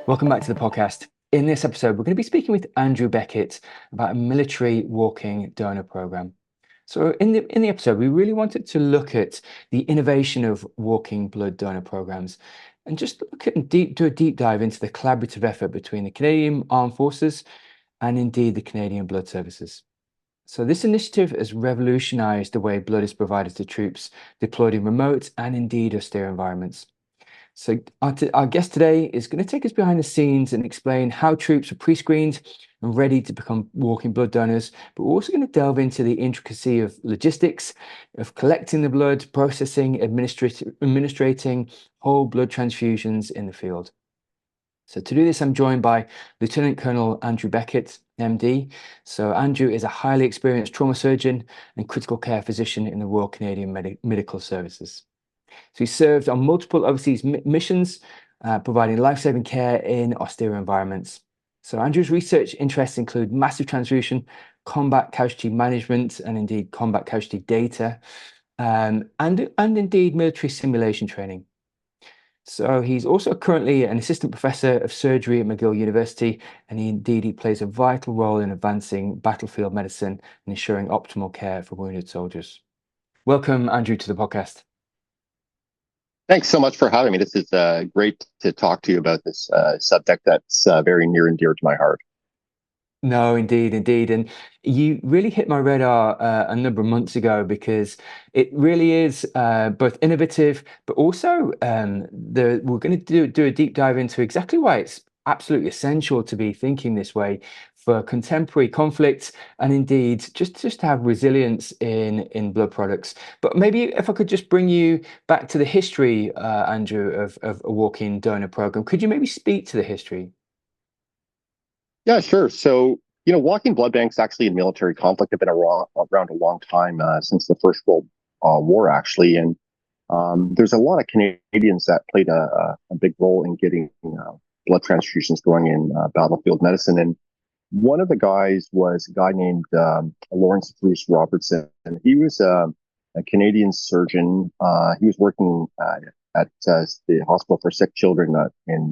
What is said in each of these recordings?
Welcome back to the podcast. In this episode, we're going to be speaking with Andrew Beckett about a military walking donor program. So in the episode, we really wanted to look at the innovation of walking blood donor programs and just look at and do a deep dive into the collaborative effort between the Canadian Armed Forces and indeed the Canadian Blood Services. So this initiative has revolutionised the way blood is provided to troops deployed in remote and indeed austere environments. So our guest today is going to take us behind the scenes and explain how troops are pre-screened and ready to become walking blood donors. But we're also going to delve into the intricacy of logistics, of collecting the blood, processing, administrating whole blood transfusions in the field. So to do this, I'm joined by Lieutenant Colonel Andrew Beckett, MD. So Andrew is a highly experienced trauma surgeon and critical care physician in the Royal Canadian Medical Services. So he served on multiple overseas missions, providing life-saving care in austere environments. So Andrew's research interests include massive transfusion, combat casualty management, and indeed combat casualty data, and indeed military simulation training. So he's also currently an assistant professor of surgery at McGill University, and he plays a vital role in advancing battlefield medicine and ensuring optimal care for wounded soldiers. Welcome, Andrew, to the podcast. Thanks so much for having me. This is great to talk to you about this subject that's very near and dear to my heart. No, indeed. And you really hit my radar a number of months ago because it really is both innovative, but also we're going to do a deep dive into exactly why it's absolutely essential to be thinking this way for contemporary conflicts and indeed just to have resilience in blood products. But maybe if I could just bring you back to the history, Andrew, of a walk-in donor program, could you maybe speak to the history? Yeah, sure. So, walking blood banks actually in military conflict have been around a long time, since the First World War, actually. And there's a lot of Canadians that played a big role in getting blood transfusions going in battlefield medicine. And one of the guys was a guy named Lawrence Bruce Robertson. And he was a Canadian surgeon. He was working at the Hospital for Sick Children in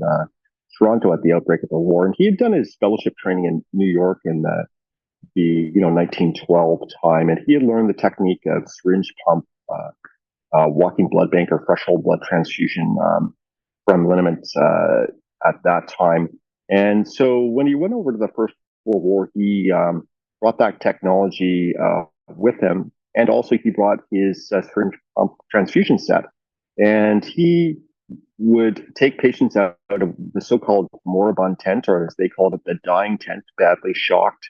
Toronto at the outbreak of the war, and he had done his fellowship training in New York in the 1912 time, and he had learned the technique of syringe pump, walking blood bank or threshold blood transfusion from liniments at that time. And so when he went over to the First World War, he brought that technology with him, and also he brought his syringe pump transfusion set, and he would take patients out of the so-called moribund tent, or as they called it, the dying tent, badly shocked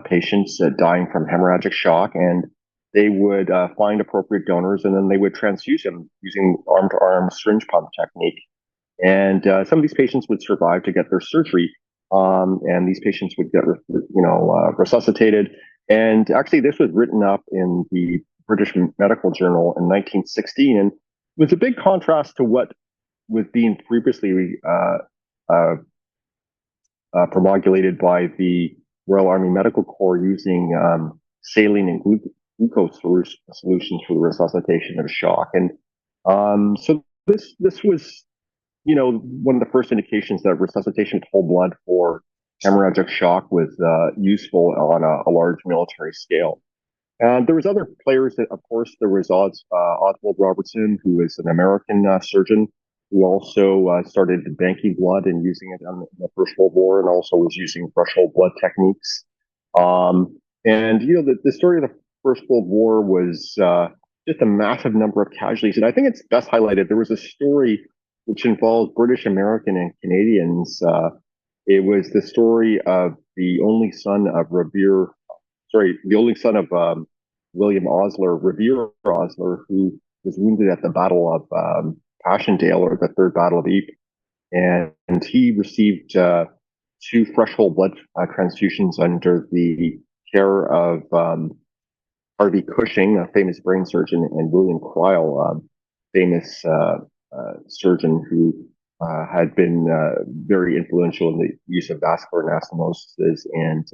patients dying from hemorrhagic shock, and they would find appropriate donors, and then they would transfuse them using arm-to-arm syringe pump technique. And some of these patients would survive to get their surgery, and these patients would get, resuscitated. And actually, this was written up in the British Medical Journal in 1916, and was a big contrast to what was being previously promulgated by the Royal Army Medical Corps using saline and glucose solutions for the resuscitation of shock. And so this was, one of the first indications that resuscitation with whole blood for hemorrhagic shock was useful on a large military scale. And there was other players that, of course, there was Oswald Robertson, who is an American surgeon, who also started banking blood and using it in the First World War, and also was using threshold blood techniques. The story of the First World War was just a massive number of casualties. And I think it's best highlighted. There was a story which involved British, American, and Canadians. It was the story of the only son of William Osler, Revere Osler, who was wounded at the Battle of Passchendaele, or the Third Battle of Ypres, and he received 2 threshold blood transfusions under the care of Harvey Cushing, a famous brain surgeon, and William Cryle, famous surgeon who had been very influential in the use of vascular anastomosis and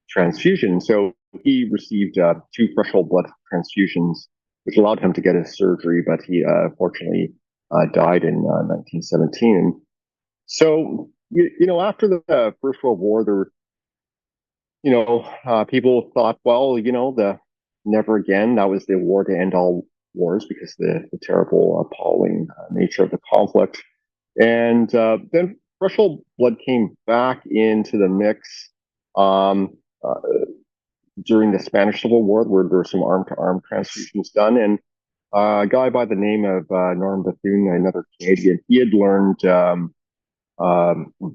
transfusion. So he received 2 threshold blood transfusions, which allowed him to get his surgery, but he unfortunately died in 1917. So After the First World War, there, people thought, well, the never again. That was the war to end all wars because the terrible, appalling nature of the conflict. And then threshold blood came back into the mix um, uh, during the Spanish Civil War, where there were some arm-to-arm transfusions done. And a guy by the name of Norm Bethune, another Canadian, he had learned um,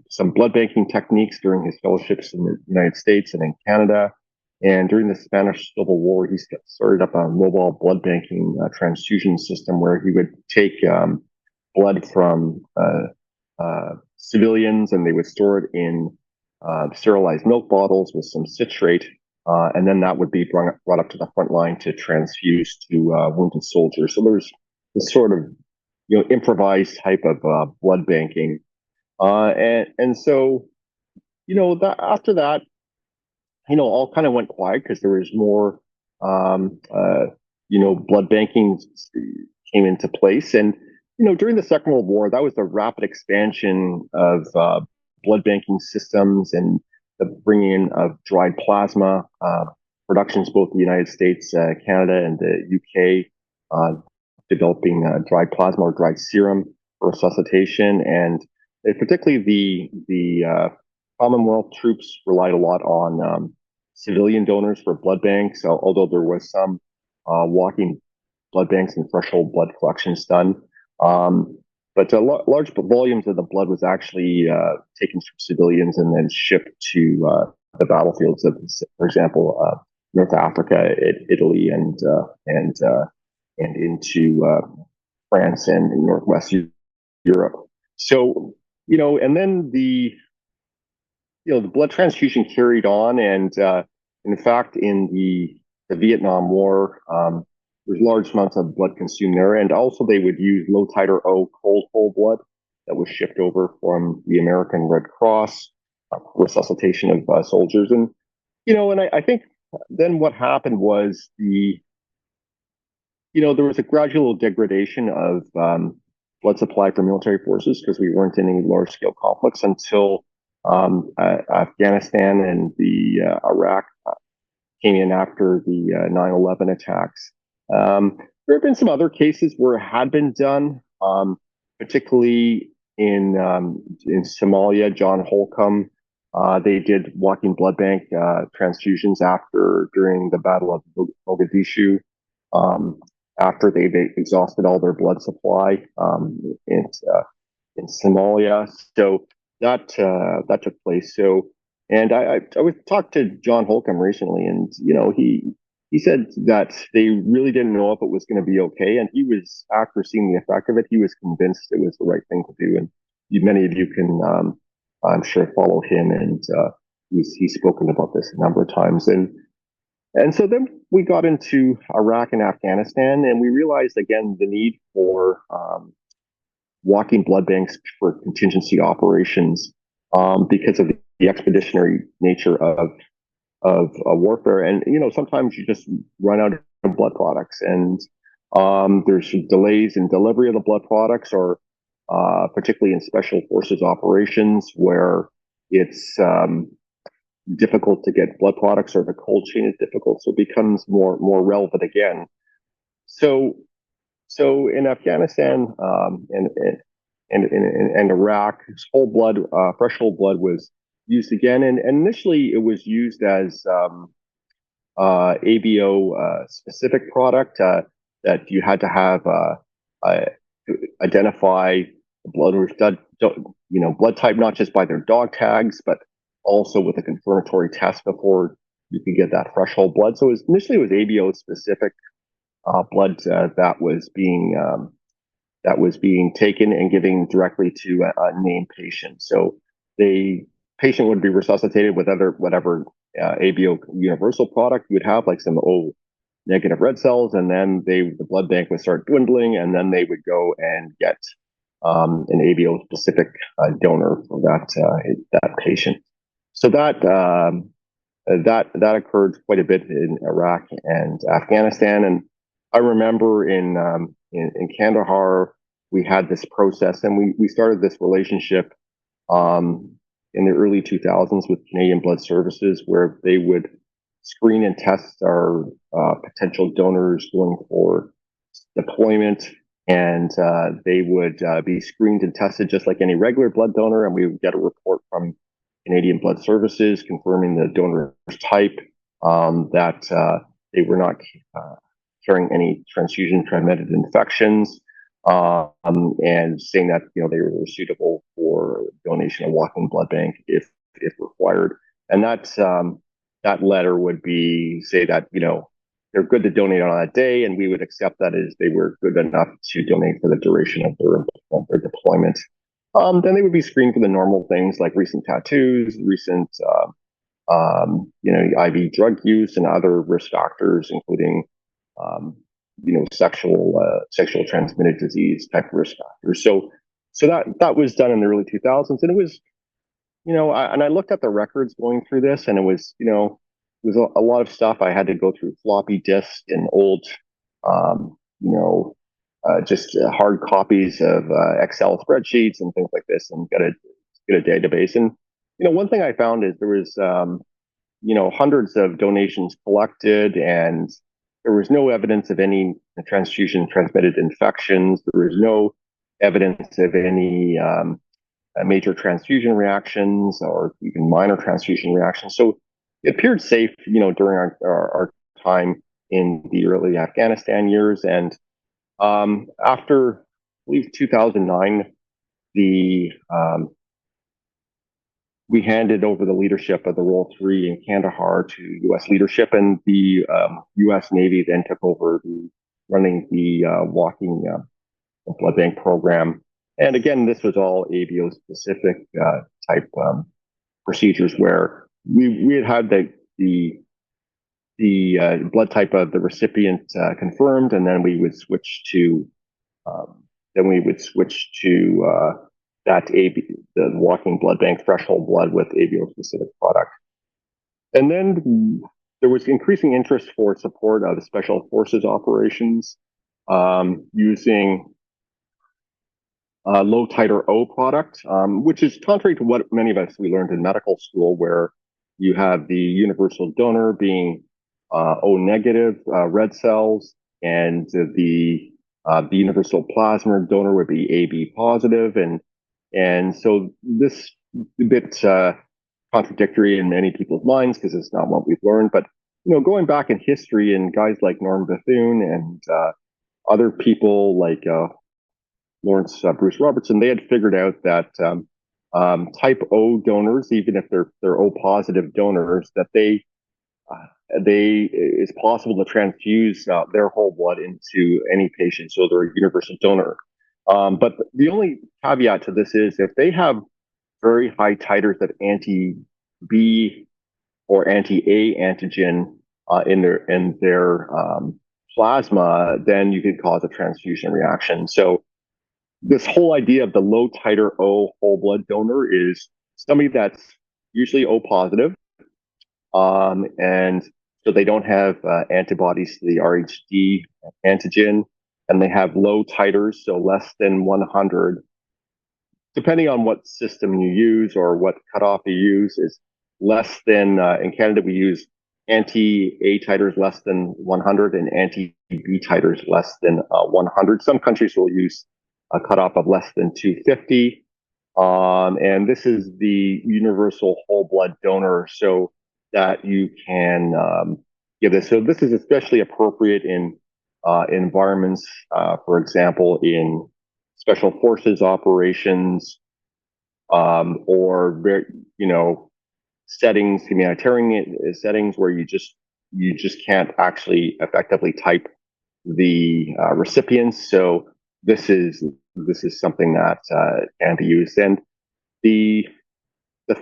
some blood banking techniques during his fellowships in the United States and in Canada. And during the Spanish Civil War, he started up a mobile blood banking transfusion system where he would take blood from civilians and they would store it in sterilized milk bottles with some citrate. And then that would be brought up to the front line to transfuse to wounded soldiers. So there's this sort of improvised type of blood banking, and so that after that, all kind of went quiet because there was more, blood banking came into place. And, during the Second World War, that was the rapid expansion of blood banking systems and the bringing in of dried plasma productions, both the United States, Canada, and the UK, developing dried plasma or dried serum for resuscitation. And particularly the Commonwealth troops relied a lot on civilian donors for blood banks, although there was some walking blood banks and threshold blood collections done. But large volumes of the blood was actually taken from civilians and then shipped to the battlefields of, for example, North Africa, Italy, and into France and Northwest Europe. So, and then the blood transfusion carried on, and in fact, in the Vietnam War, there's large amounts of blood consumed there, and also they would use low titer O cold whole blood that was shipped over from the American Red Cross resuscitation of soldiers, and and I think then what happened was there was a gradual degradation of blood supply for military forces because we weren't in any large scale conflicts until Afghanistan and the Iraq came in after the 9/11 attacks. There have been some other cases where it had been done, particularly in Somalia. John Holcomb, they did walking blood bank transfusions during the Battle of Mogadishu. After they exhausted all their blood supply in Somalia, so that took place. So, and I was talked to John Holcomb recently, and he said that they really didn't know if it was going to be okay, and he was, after seeing the effect of it, he was convinced it was the right thing to do. And many of you can, I'm sure, follow him, and he's spoken about this a number of times. And so then we got into Iraq and Afghanistan, and we realized again the need for walking blood banks for contingency operations because of the expeditionary nature of warfare. And sometimes you just run out of blood products, and there's delays in delivery of the blood products, or particularly in special forces operations where it's difficult to get blood products, or the cold chain is difficult, so it becomes more relevant again. So in Afghanistan and Iraq, whole blood, fresh whole blood was used again, and initially it was used as ABO specific product that you had to have identify the blood or blood type, not just by their dog tags, but also with a confirmatory test before you could get that fresh whole blood. So initially it was ABO specific blood that was being taken and given directly to a named patient. So the patient would be resuscitated with whatever ABO universal product you would have, like some O negative red cells, and then the blood bank would start dwindling, and then they would go and get an ABO specific donor for that patient. So that occurred quite a bit in Iraq and Afghanistan. And I remember in Kandahar, we had this process, and we started this relationship in the early 2000s with Canadian Blood Services, where they would screen and test our potential donors going for deployment, and they would be screened and tested just like any regular blood donor, and we would get a report from Canadian Blood Services confirming the donor's type, that they were not carrying any transfusion-transmitted infections, and saying that they were suitable for donation of walking blood bank if required. And that letter would be say that they're good to donate on that day, and we would accept that as they were good enough to donate for the duration of their deployment. Then they would be screened for the normal things like recent tattoos, recent IV drug use, and other risk factors, including sexual transmitted disease type of risk factors. So that was done in the early 2000s, and it was and I looked at the records going through this, and it was a lot of stuff. I had to go through floppy disk and old, just hard copies of Excel spreadsheets and things like this, and get a database. And one thing I found is there was hundreds of donations collected, and there was no evidence of any transfusion transmitted infections. There was no evidence of any major transfusion reactions or even minor transfusion reactions. So it appeared safe, during our time in the early Afghanistan years. And after, I believe, 2009, we handed over the leadership of the Role 3 in Kandahar to U.S. leadership, and the U.S. Navy then took over running the walking blood bank program. And again, this was all ABO specific type procedures where we had the blood type of the recipient confirmed, and then we would switch to the walking blood bank threshold blood with ABO specific product. And then there was increasing interest for support of the special forces operations using low titer O product, which is contrary to what many of us we learned in medical school, where you have the universal donor being O negative red cells, and the universal plasma donor would be AB positive, and so this a bit contradictory in many people's minds because it's not what we've learned. But going back in history, and guys like Norm Bethune and other people like Lawrence Bruce Robertson, they had figured out that type O donors, even if they're O positive donors, that it's possible to transfuse their whole blood into any patient, so they're a universal donor. But the only caveat to this is if they have very high titers of anti-B or anti-A antigen in their plasma, then you could cause a transfusion reaction. So this whole idea of the low titer O whole blood donor is somebody that's usually O positive, and so they don't have antibodies to the RHD antigen, and they have low titers, so less than 100. Depending on what system you use or what cutoff you use, is less than, in Canada, we use anti-A titers less than 100 and anti-B titers less than 100. Some countries will use a cutoff of less than 250. And this is the universal whole blood donor, so that you can give this. So this is especially appropriate in environments, for example, in special forces operations, or settings, humanitarian settings where you just can't actually effectively type the recipients. So this is something that can be used. And the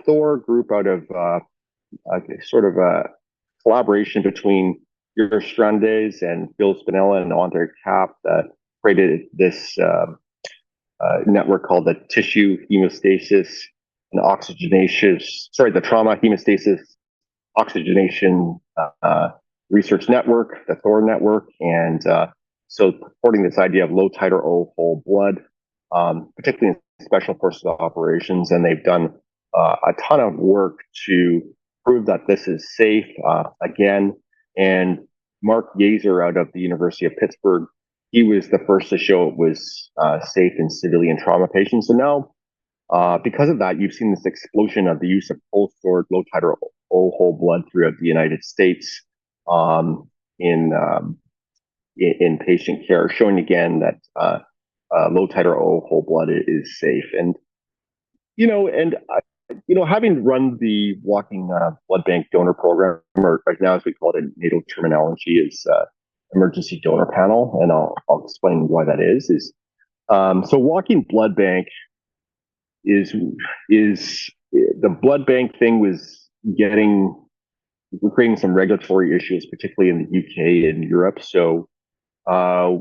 Thor group, out of sort of a collaboration between Jurgen Strandes and Bill Spinella and Andre Kapp, that created this network called the Tissue Hemostasis and Oxygenation, the Trauma Hemostasis Oxygenation Research Network, the Thor Network. And so supporting this idea of low titer O whole blood, particularly in special forces operations, and they've done a ton of work to prove that this is safe again. And Mark Yaser out of the University of Pittsburgh, he was the first to show it was safe in civilian trauma patients. And now, because of that, you've seen this explosion of the use of cold stored, low titer whole blood throughout the United States um, in um, in patient care, showing again that low titer whole blood is safe. And having run the walking blood bank donor program, or right now as we call it in NATO terminology, is emergency donor panel, and I'll explain why that is. So walking blood bank is the blood bank thing was creating some regulatory issues, particularly in the UK and Europe. Uh,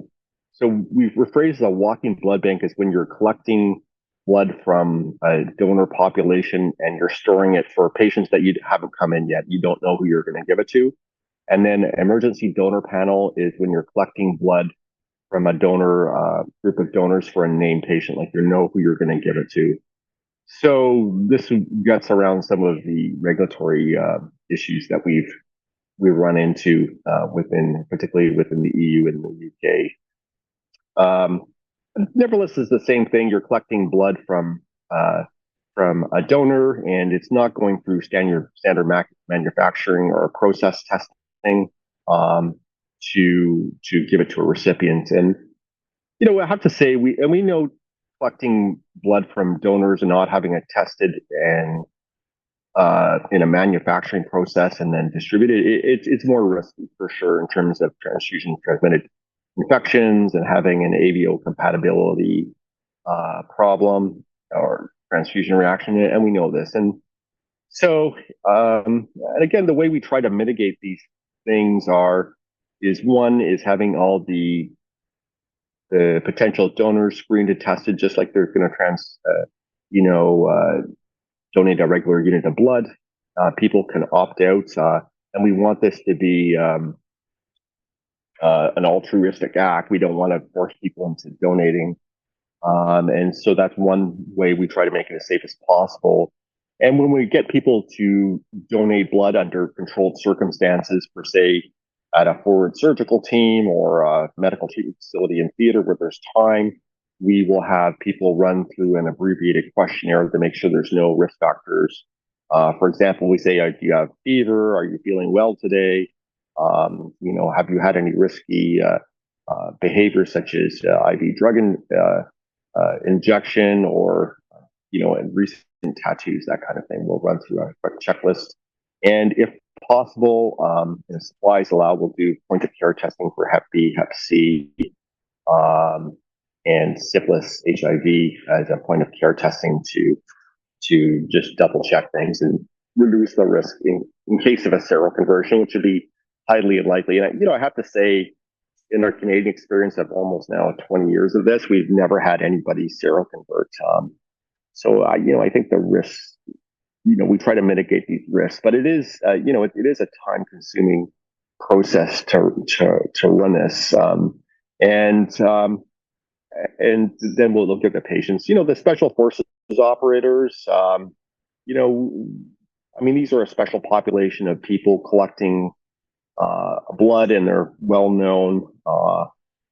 so we've rephrased the walking blood bank as when you're collecting blood from a donor population and you're storing it for patients that you haven't come in yet. You don't know who you're going to give it to. And then emergency donor panel is when you're collecting blood from a donor group of donors for a named patient, like you know who you're going to give it to. So this gets around some of the regulatory issues that we've run into particularly within the EU and the UK. Nevertheless, it's the same thing. You're collecting blood from a donor, and it's not going through standard manufacturing or process testing um, to give it to a recipient. And I have to say we know collecting blood from donors and not having it tested and in a manufacturing process and then distributed, it's more risky for sure in terms of transfusion transmitted infections and having an AVO compatibility problem or transfusion reaction, and we know this. And so, and again, the way we try to mitigate these things is one is having all the potential donors screened and tested, just like they're going to donate a regular unit of blood. People can opt out, and we want this to be an altruistic act. We don't want to force people into donating. And so that's one way we try to make it as safe as possible. And when we get people to donate blood under controlled circumstances, per se, at a forward surgical team or a medical treatment facility in theater where there's time, we will have people run through an abbreviated questionnaire to make sure there's no risk factors. For example, we say, do you have fever? Are you feeling well today? Have you had any risky behaviors such as IV drug injection or, and recent tattoos, that kind of thing. We'll run through a quick checklist. And if possible, supplies allow, we'll do point of care testing for Hep B, Hep C, and syphilis, HIV as a point of care testing to just double check things and reduce the risk in case of a seroconversion, which would be highly unlikely. And I have to say, in our Canadian experience of almost now 20 years of this, we've never had anybody seroconvert. So I think the risks, we try to mitigate these risks, but it is, it is a time-consuming process to run this. And then we'll look at the patients. The special forces operators. These are a special population of people collecting blood, and they're well known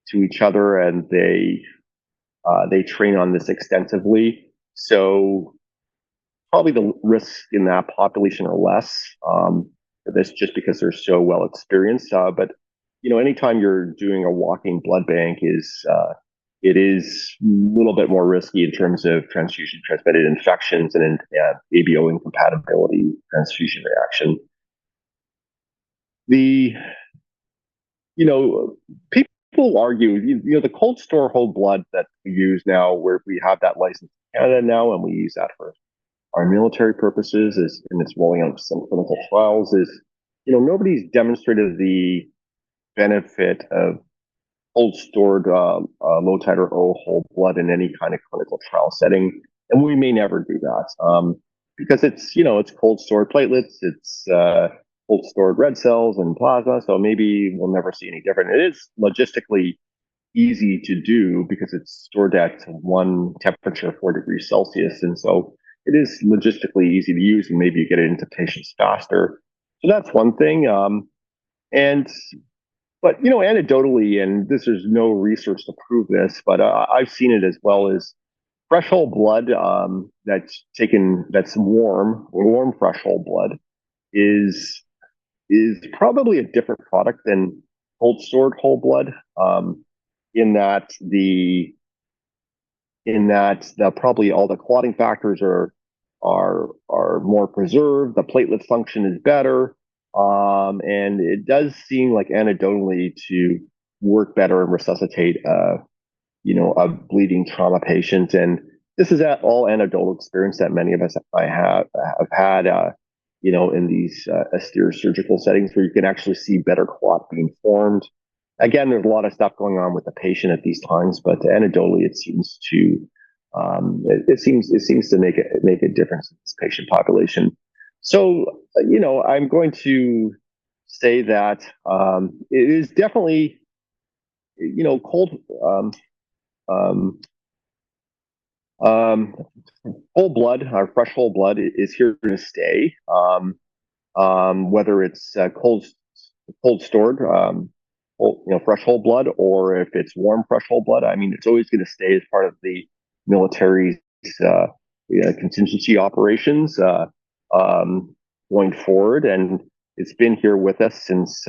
to each other, and they train on this extensively. So probably the risks in that population are less for this, just because they're so well experienced. But anytime you're doing a walking blood bank, it is a little bit more risky in terms of transfusion transmitted infections and ABO incompatibility transfusion reaction. People argue, the cold store whole blood that we use now, where we have that license in Canada now, and we use that for our military purposes, and it's rolling out some clinical trials, nobody's demonstrated the benefit of cold stored low titer whole blood in any kind of clinical trial setting, and we may never do that because it's cold stored platelets, it's cold stored red cells and plasma, so maybe we'll never see any different. It is logistically easy to do because it's stored at one temperature, 4 degrees Celsius. And so it is logistically easy to use, and maybe you get it into patients faster. So that's one thing. And but anecdotally, and this there's no research to prove this, but I've seen it as well as fresh whole blood that's warm fresh whole blood is probably a different product than cold stored whole blood. In that the probably all the clotting factors are more preserved. The platelet function is better, and it does seem like anecdotally to work better and resuscitate a bleeding trauma patient. And this is all anecdotal experience that many of us have had, in these austere surgical settings where you can actually see better clot being formed. Again, there's a lot of stuff going on with the patient at these times, but anecdotally, it seems to it seems to make a difference in this patient population. So, I'm going to say that it is definitely, cold. Um, um, Whole blood, our fresh whole blood, is here to stay. Whether it's cold stored, fresh whole blood, or if it's warm fresh whole blood. I mean, it's always going to stay as part of the military's contingency operations going forward, and it's been here with us since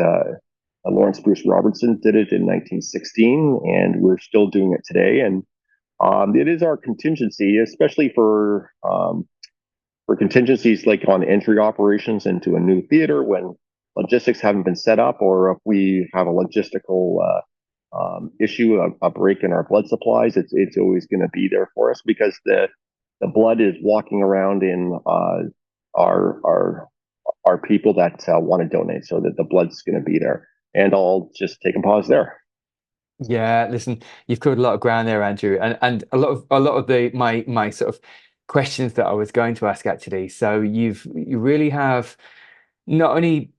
Lawrence Bruce Robertson did it in 1916, and we're still doing it today. And it is our contingency, especially for contingencies like on entry operations into a new theater when logistics haven't been set up, or if we have a logistical issue, a break in our blood supplies. It's always going to be there for us because the blood is walking around in our people that want to donate, so that the blood's going to be there. And I'll just take a pause there. Yeah, listen, you've covered a lot of ground there, Andrew, and a lot of the my sort of questions that I was going to ask actually. So you really have not only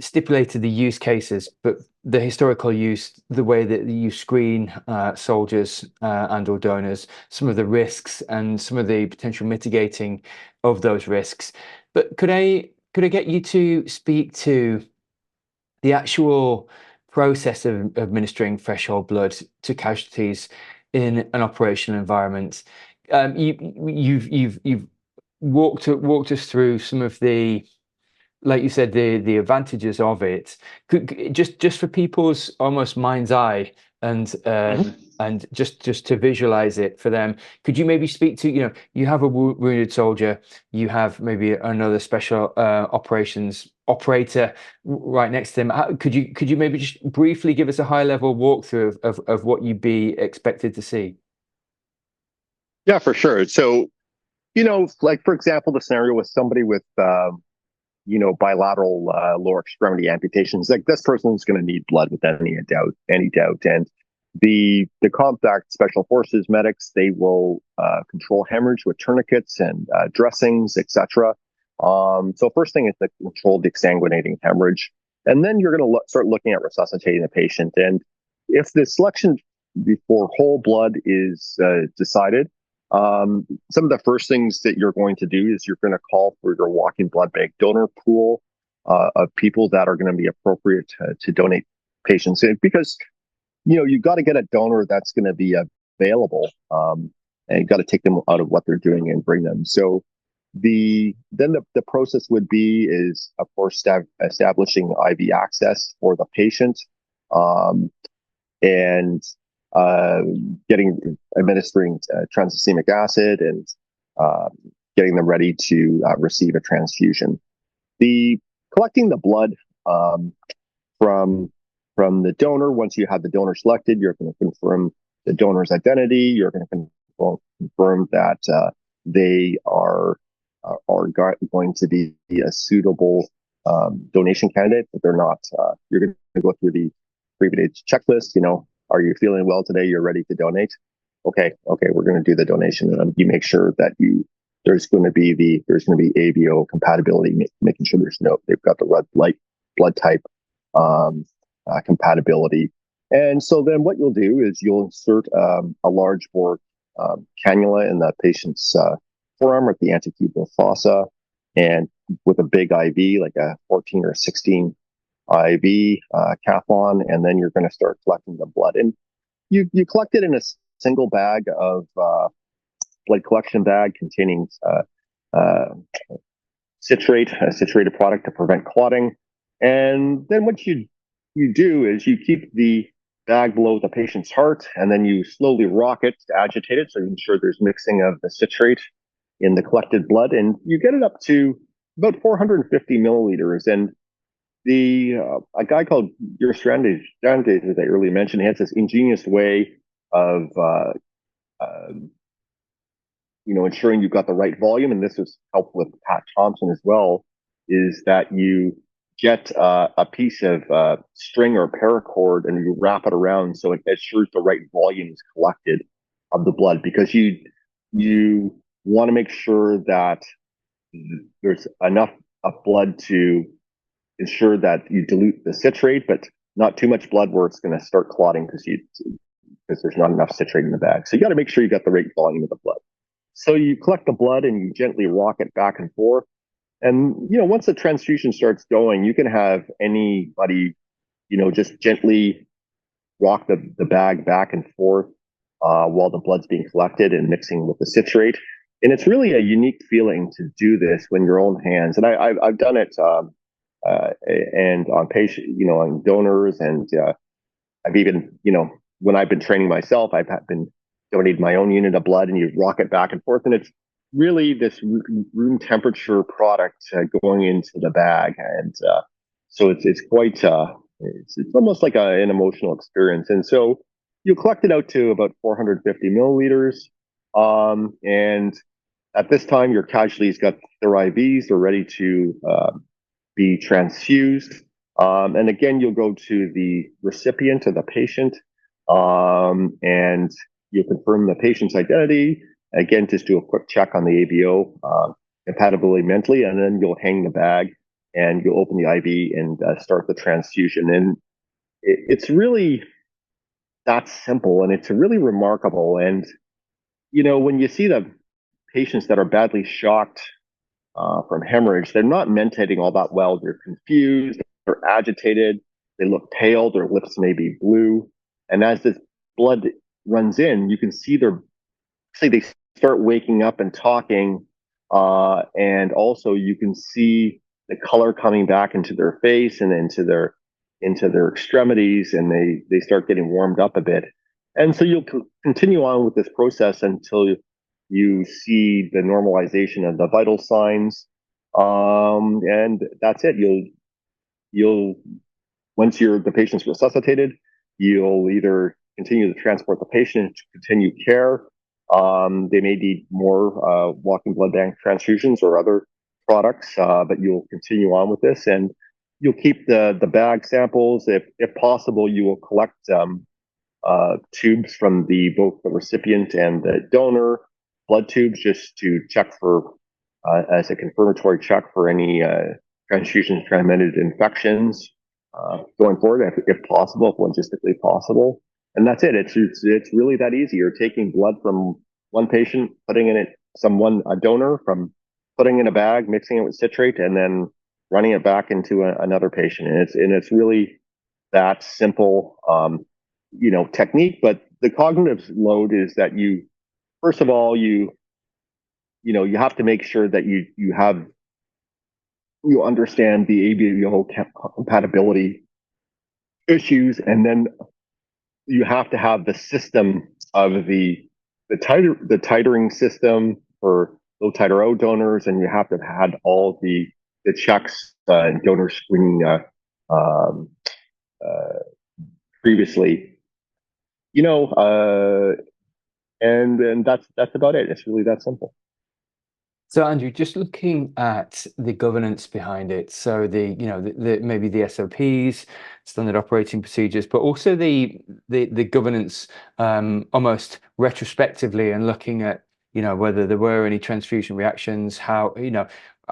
stipulated the use cases, but the historical use, the way that you screen soldiers and/or donors, some of the risks and some of the potential mitigating of those risks. But could I get you to speak to the actual process of administering fresh whole blood to casualties in an operational environment? You've walked us through some of the, like you said, the advantages of it. Just for people's almost mind's eye, and Mhm. and just to visualize it for them, could you maybe speak to, you have a wounded soldier, you have maybe another special operations operator right next to him. Could you maybe just briefly give us a high level walkthrough of what you'd be expected to see? Yeah, for sure. So, like for example, the scenario with somebody with bilateral lower extremity amputations. Like this person's going to need blood without any doubt. And the compact special forces medics, they will control hemorrhage with tourniquets and dressings, etc. So first thing is to control the exsanguinating hemorrhage, and then you're going to start looking at resuscitating the patient. And if the selection before whole blood is decided, some of the first things that you're going to do is you're going to call for your walking blood bank donor pool of people that are going to be appropriate to donate patients. And because you've got to get a donor that's going to be available, and you've got to take them out of what they're doing and bring them. So the process would be is of course establishing IV access for the patient, and uh, administering transfusic acid, and uh, getting them ready to receive a transfusion. The collecting the blood from the donor. Once you have the donor selected, you're going to confirm the donor's identity. You're going to confirm that they are going to be a suitable donation candidate. But they're not. You're going to go through the previous checklist. Are you feeling well today? You're ready to donate. Okay, we're going to do the donation, and you make sure that there's going to be ABO compatibility, making sure they've got the blood type compatibility. And so then what you'll do is you'll insert a large bore cannula in the patient's forearm at the antecubital fossa, and with a big IV, like a 14 or 16 IV cap on, and then you're going to start collecting the blood. And you collect it in a single bag of blood collection bag containing uh, citrate, a citrated product to prevent clotting. And then what you do is you keep the bag below the patient's heart, and then you slowly rock it to agitate it, so you ensure there's mixing of the citrate in the collected blood, and you get it up to about 450 milliliters. And the a guy called Strandes, as I earlier mentioned, he has this ingenious way of uh, ensuring you've got the right volume, and this was helped with Pat Thompson as well, is that you get a piece of string or paracord and you wrap it around so it ensures the right volume is collected of the blood, because you want to make sure that there's enough of blood to ensure that you dilute the citrate, but not too much blood where it's going to start clotting because there's not enough citrate in the bag. So you got to make sure you got the right volume of the blood. So you collect the blood and you gently rock it back and forth. And, once the transfusion starts going, you can have anybody, just gently rock the bag back and forth while the blood's being collected and mixing with the citrate. And it's really a unique feeling to do this when your own hands. And I've done it and on patient, on donors. And I've even, when I've been training myself, I've been donating my own unit of blood, and you rock it back and forth. And it's really this room temperature product going into the bag. And so it's quite, it's almost like an emotional experience. And so you collect it out to about 450 milliliters. And at this time, your casualties got their IVs, they're ready to be transfused. And again, you'll go to the recipient or the patient, and you'll confirm the patient's identity. Again, just do a quick check on the ABO compatibility mentally, and then you'll hang the bag and you'll open the IV and start the transfusion. And it's really that simple, and it's really remarkable. And, when you see the patients that are badly shocked from hemorrhage, they're not mentating all that well. They're confused, they're agitated, they look pale, their lips may be blue. And as this blood runs in, you can see they start waking up and talking. And also you can see the color coming back into their face and into their extremities, and they start getting warmed up a bit. And so you'll continue on with this process until you see the normalization of the vital signs. And that's it. You'll once the patient's resuscitated, you'll either continue to transport the patient to continue care. They may need more walking blood bank transfusions or other products, but you'll continue on with this, and you'll keep the bag samples. If possible, you will collect tubes from both the recipient and the donor, blood tubes, just to check for as a confirmatory check for any transfusion transmitted infections going forward, if possible, if logistically possible. And that's it. It's really that easy. You're taking blood from one patient, putting in it a donor, from putting in a bag, mixing it with citrate, and then running it back into another patient. And it's really that simple, technique. But the cognitive load is that first of all, you have to make sure that you understand the ABO compatibility issues, and then you have to have the system of the titering system for low titer O donors, and you have to have had all the checks and donor screening um, previously, and that's about it. It's really that simple. So Andrew, just looking at the governance behind it, so maybe the SOPs, standard operating procedures, but also the governance almost retrospectively, and looking at whether there were any transfusion reactions,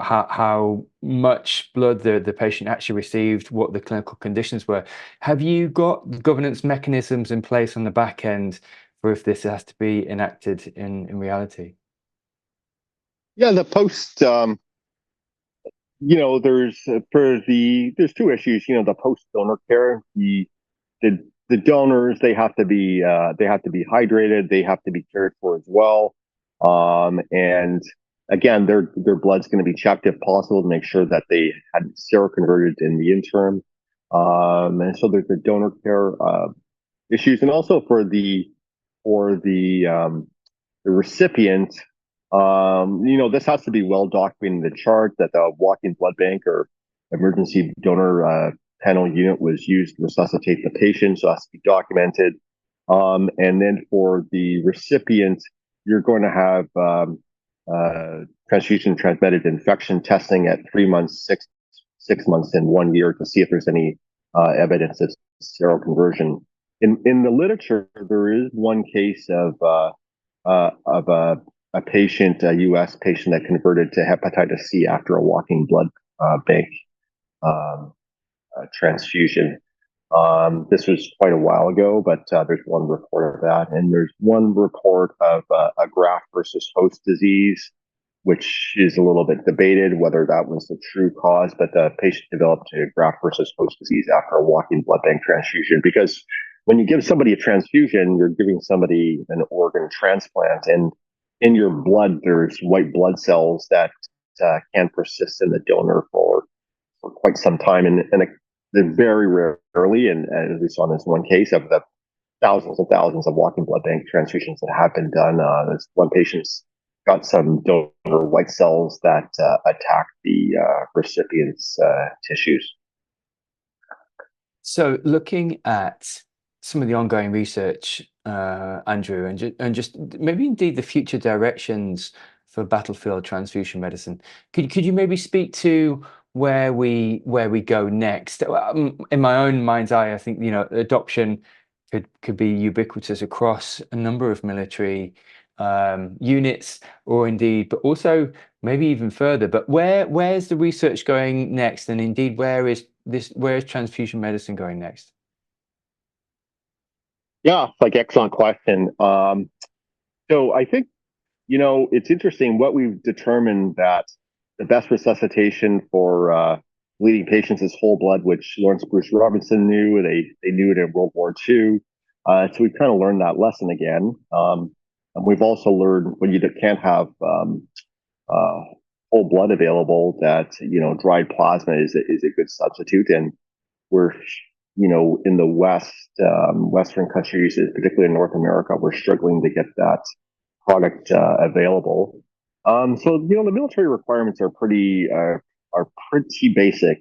how much blood the patient actually received, what the clinical conditions were. Have you got governance mechanisms in place on the back end for if this has to be enacted in reality? Yeah, the post there's there's two issues. The post donor care, the donors, they have to be hydrated, they have to be cared for as well, and again, their blood's going to be checked if possible to make sure that they had seroconverted in the interim, and so there's the donor care issues, and also for the recipient, this has to be well documented in the chart that the walking blood bank or emergency donor panel unit was used to resuscitate the patient, so it has to be documented. And then for the recipient, you're going to have transfusion transmitted infection testing at 3 months, 6 months, and 1 year to see if there's any evidence of seroconversion. In the literature, there is one case of a patient, a U.S. patient that converted to hepatitis C after a walking blood bank um, transfusion. This was quite a while ago, but there's one report of that. And there's one report of a graft versus host disease, which is a little bit debated whether that was the true cause, but the patient developed a graft versus host disease after a walking blood bank transfusion. Because when you give somebody a transfusion, you're giving somebody an organ transplant. And in your blood, there's white blood cells that can persist in the donor for quite some time. And they're very rarely, and as we saw in this one case, of the thousands and thousands of walking blood bank transfusions that have been done, this one patient's got some donor white cells that attack the recipient's tissues. So looking at some of the ongoing research, Andrew, and just maybe indeed the future directions for battlefield transfusion medicine, could you maybe speak to where we go next? In my own mind's eye, I think adoption could be ubiquitous across a number of military units, or indeed, but also maybe even further. But where's the research going next, and indeed, where is transfusion medicine going next? Yeah, like excellent question. So I think it's interesting what we've determined that the best resuscitation for bleeding patients is whole blood, which Lawrence Bruce Robinson knew. They knew it in World War II. So we've kind of learned that lesson again. And we've also learned when you can't have uh, whole blood available, that dried plasma is a good substitute. And we're in the West, Western countries, particularly in North America, we're struggling to get that product available. So the military requirements are pretty basic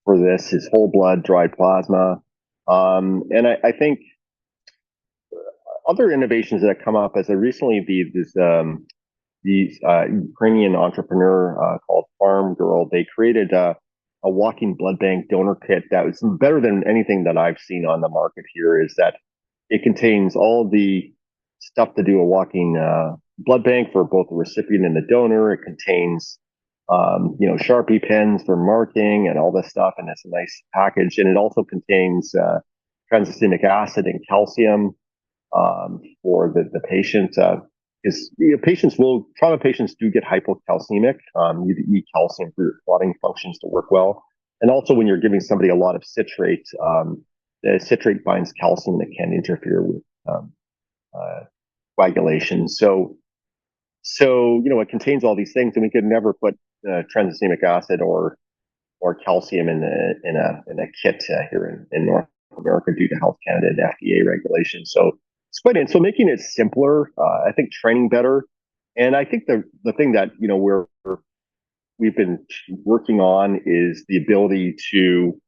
for this. Is whole blood, dried plasma, and I think other innovations that have come up as recently these Ukrainian entrepreneur called Farm Girl. They created a walking blood bank donor kit that was better than anything that I've seen on the market here. Is that it contains all the stuff to do a walking blood bank for both the recipient and the donor. It contains Sharpie pens for marking and all this stuff, and it's a nice package. And it also contains transacinic acid and calcium for the patient. Is trauma patients do get hypocalcemic. You need calcium for your clotting functions to work well. And also, when you're giving somebody a lot of citrate, the citrate binds calcium that can interfere with coagulation. So it contains all these things, and we could never put transacinic acid or calcium in a kit here in North America due to Health Canada and FDA regulations. So it's quite in. So making it simpler, I think training better, and I think the thing that we've been working on is the ability to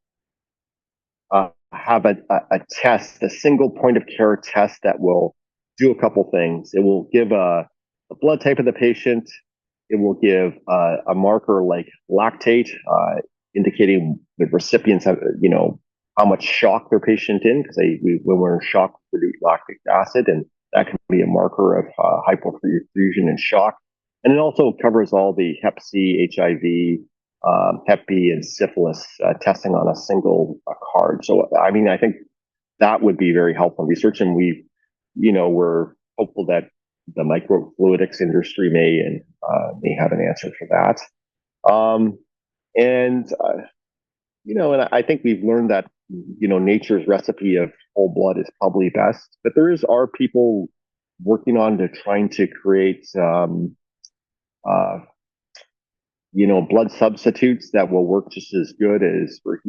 have a test, a single point of care test that will do a couple things. It will give the blood type of the patient. It will give a marker like lactate, indicating the recipients have, how much shock their patient in, because when we're in shock, we produce lactic acid, and that can be a marker of hypoperfusion and shock. and it also covers all the Hep C, HIV, Hep B, and syphilis testing on a single card. So, I mean, I think that would be very helpful research, and we're hopeful that the microfluidics industry may have an answer for that. Um, and and I think we've learned that nature's recipe of whole blood is probably best, but are people working on to trying to create uh, blood substitutes that will work just as good as for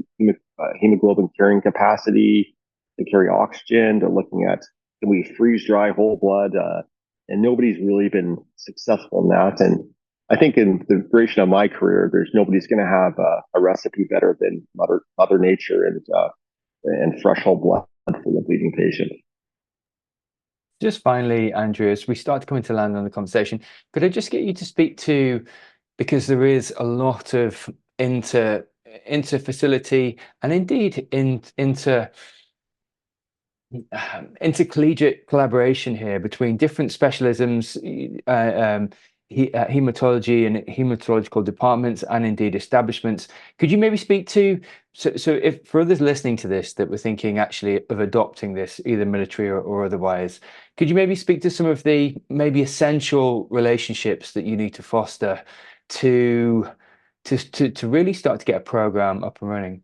hemoglobin carrying capacity to carry oxygen. To looking at, can we freeze dry whole blood? And nobody's really been successful in that. And I think in the duration of my career, there's nobody's going to have a recipe better than Mother Nature and fresh whole blood for the bleeding patient. Just finally, Andrew, as we start to come into land on the conversation, could I just get you to speak to, because there is a lot of inter facility and indeed intercollegiate collaboration here between different specialisms, hematology and hematological departments, and indeed establishments. Could you maybe speak to, so if for others listening to this that were thinking actually of adopting this, either military or otherwise, could you maybe speak to some of the maybe essential relationships that you need to foster to really start to get a program up and running?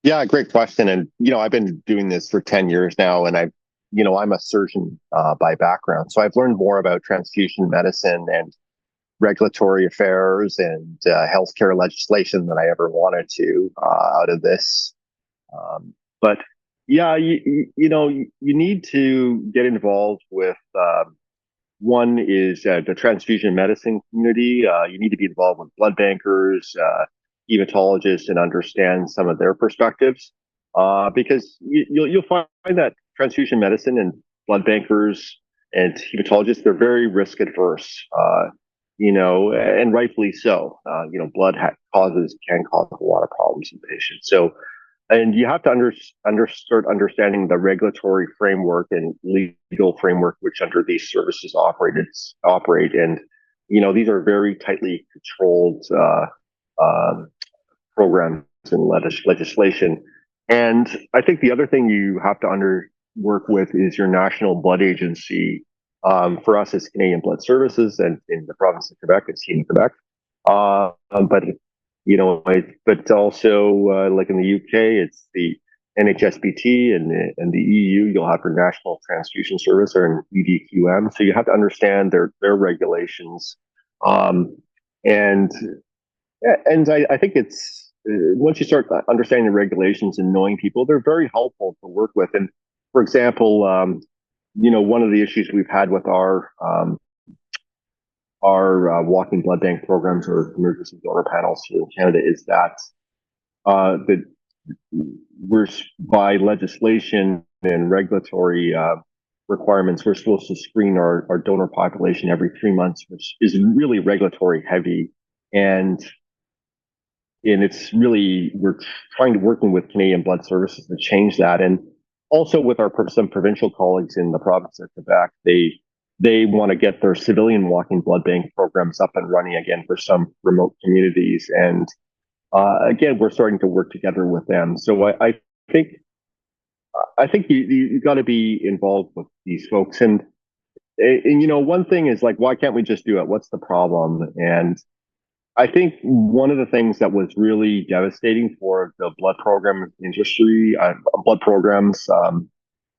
Yeah, great question. And I've been doing this for 10 years now, and I'm a surgeon by background, so I've learned more about transfusion medicine and regulatory affairs and healthcare legislation than I ever wanted to out of this. But yeah, you need to get involved with. One is the transfusion medicine community. You need to be involved with blood bankers, hematologists, and understand some of their perspectives. Because you'll find that transfusion medicine and blood bankers and hematologists, they're very risk adverse. And rightfully so. Blood can cause a lot of problems in patients. So, and you have to start understanding the regulatory framework and legal framework which under these services operate. And these are very tightly controlled programs and legislation. And I think the other thing you have to work with is your national blood agency. For us, it's Canadian Blood Services, and in the province of Quebec, it's Heme Quebec. But but also like in the UK, it's the NHSBT, and the EU, you'll have your National Transfusion Service, or an EDQM. So you have to understand their regulations, and I think it's once you start understanding the regulations and knowing people, they're very helpful to work with. And for example, one of the issues we've had with our walking blood bank programs or emergency donor panels here in Canada is that that we're, by legislation and regulatory requirements, we're supposed to screen our donor population every 3 months, which is really regulatory heavy. And it's really, we're working with Canadian Blood Services to change that. And also with some provincial colleagues in the province of Quebec, they want to get their civilian walking blood bank programs up and running again for some remote communities. And again, we're starting to work together with them. So think you got to be involved with these folks. And one thing is like, why can't we just do it? What's the problem? And I think one of the things that was really devastating for the blood program industry, blood programs,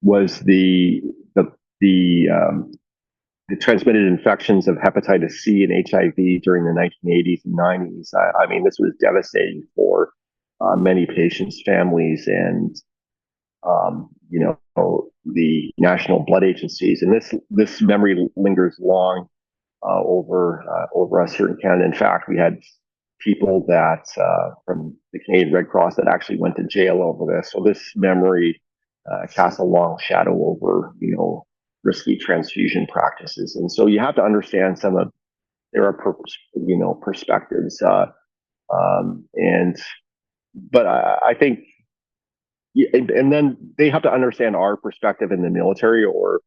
was the transmitted infections of hepatitis C and HIV during the 1980s and 90s. I mean, this was devastating for many patients' families, and the national blood agencies. And this memory lingers long over us here in Canada. In fact, we had people that from the Canadian Red Cross that actually went to jail over this. So this memory casts a long shadow over risky transfusion practices. And so you have to understand some of their perspectives. But I think, and then they have to understand our perspective in the military, or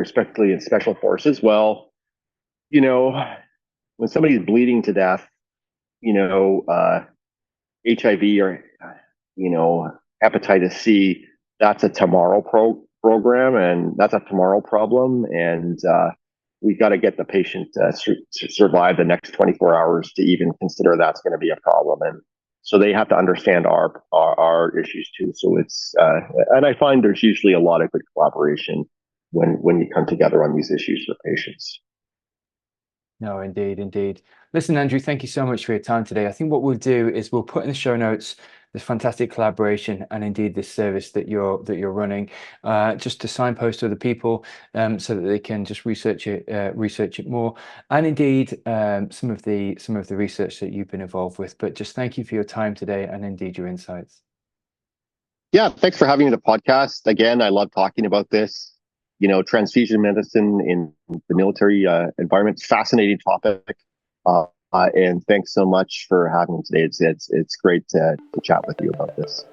especially in special forces. Well, you know, when somebody's bleeding to death, you know, HIV or, you know, hepatitis C, that's a tomorrow program, and that's a tomorrow problem. And we got to get the patient to survive the next 24 hours to even consider that's going to be a problem. And so they have to understand our issues too. So it's, and I find there's usually a lot of good collaboration when you come together on these issues with patients. No, indeed, indeed. Listen, Andrew, thank you so much for your time today. I think what we'll do is we'll put in the show notes this fantastic collaboration and indeed this service that you're running, just to signpost to other people, so that they can just research it more, and indeed some of the research that you've been involved with. But just thank you for your time today and indeed your insights. Yeah, thanks for having me on the podcast. Again, I love talking about this. You know, transfusion medicine in the military environment, fascinating topic. And thanks so much for having me today. It's great to chat with you about this.